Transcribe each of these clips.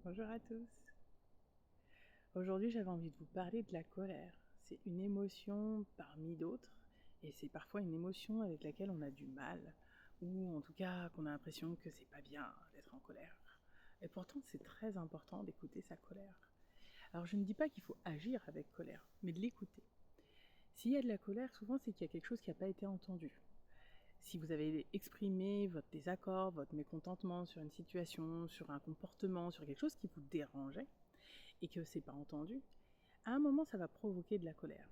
Bonjour à tous. Aujourd'hui, j'avais envie de vous parler de la colère. C'est une émotion parmi d'autres et c'est parfois une émotion avec laquelle on a du mal ou en tout cas qu'on a l'impression que c'est pas bien d'être en colère. Et pourtant, c'est très important d'écouter sa colère. Alors, je ne dis pas qu'il faut agir avec colère, mais de l'écouter. S'il y a de la colère, souvent c'est qu'il y a quelque chose qui n'a pas été entendu. Si vous avez exprimé votre désaccord, votre mécontentement sur une situation, sur un comportement, sur quelque chose qui vous dérangeait, et que c'est pas entendu, à un moment ça va provoquer de la colère.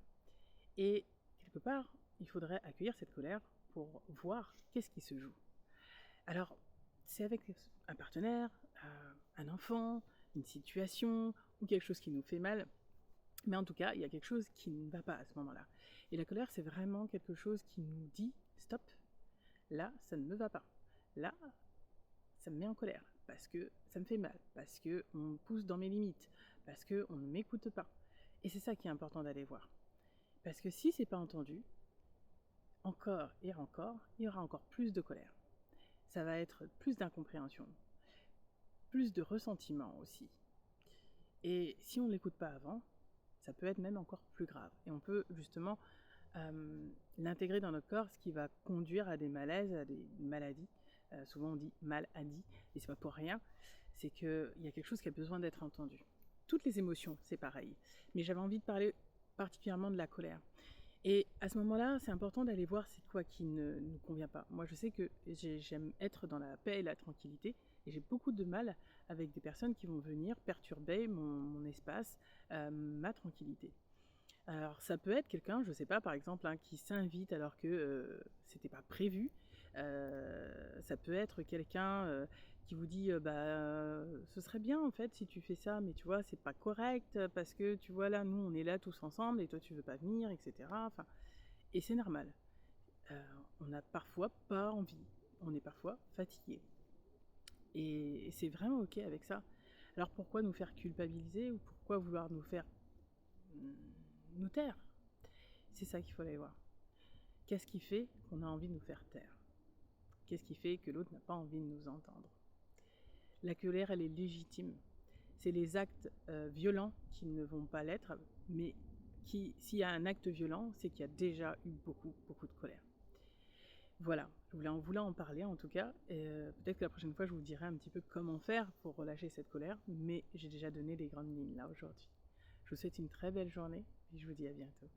Et quelque part, il faudrait accueillir cette colère pour voir qu'est-ce qui se joue. Alors, c'est avec un partenaire, un enfant, une situation ou quelque chose qui nous fait mal. Mais en tout cas, il y a quelque chose qui ne va pas à ce moment-là. Et la colère, c'est vraiment quelque chose qui nous dit stop, là, ça ne me va pas. Là, ça me met en colère parce que ça me fait mal, parce qu'on me pousse dans mes limites, parce qu'on ne m'écoute pas. Et c'est ça qui est important d'aller voir. Parce que si c'est pas entendu, encore et encore, il y aura encore plus de colère. Ça va être plus d'incompréhension, plus de ressentiment aussi. Et si on ne l'écoute pas avant, ça peut être même encore plus grave. Et on peut justement l'intégrer dans notre corps, ce qui va conduire à des malaises, à des maladies. Souvent on dit maladie, et c'est pas pour rien, c'est qu'il y a quelque chose qui a besoin d'être entendu. Toutes les émotions, c'est pareil. Mais j'avais envie de parler particulièrement de la colère. Et à ce moment-là, c'est important d'aller voir c'est quoi qui ne nous convient pas. Moi, je sais que j'aime être dans la paix et la tranquillité, et j'ai beaucoup de mal avec des personnes qui vont venir perturber mon espace, ma tranquillité. Alors ça peut être quelqu'un, je sais pas, par exemple, qui s'invite alors que c'était pas prévu. Ça peut être quelqu'un qui vous dit ce serait bien en fait si tu fais ça, mais tu vois c'est pas correct parce que tu vois là nous on est là tous ensemble et toi tu veux pas venir, etc. Enfin, et c'est normal. On n'a parfois pas envie, on est parfois fatigué. Et c'est vraiment ok avec ça. Alors pourquoi nous faire culpabiliser ou pourquoi vouloir nous faire nous taire? C'est ça qu'il faut aller voir. Qu'est-ce qui fait qu'on a envie de nous faire taire? Qu'est-ce qui fait que l'autre n'a pas envie de nous entendre? La colère, elle est légitime. C'est les actes violents qui ne vont pas l'être, mais s'il y a un acte violent, c'est qu'il y a déjà eu beaucoup, beaucoup de colère. Voilà, je voulais en parler en tout cas. Peut-être que la prochaine fois, je vous dirai un petit peu comment faire pour relâcher cette colère, mais j'ai déjà donné les grandes lignes là aujourd'hui. Je vous souhaite une très belle journée et je vous dis à bientôt.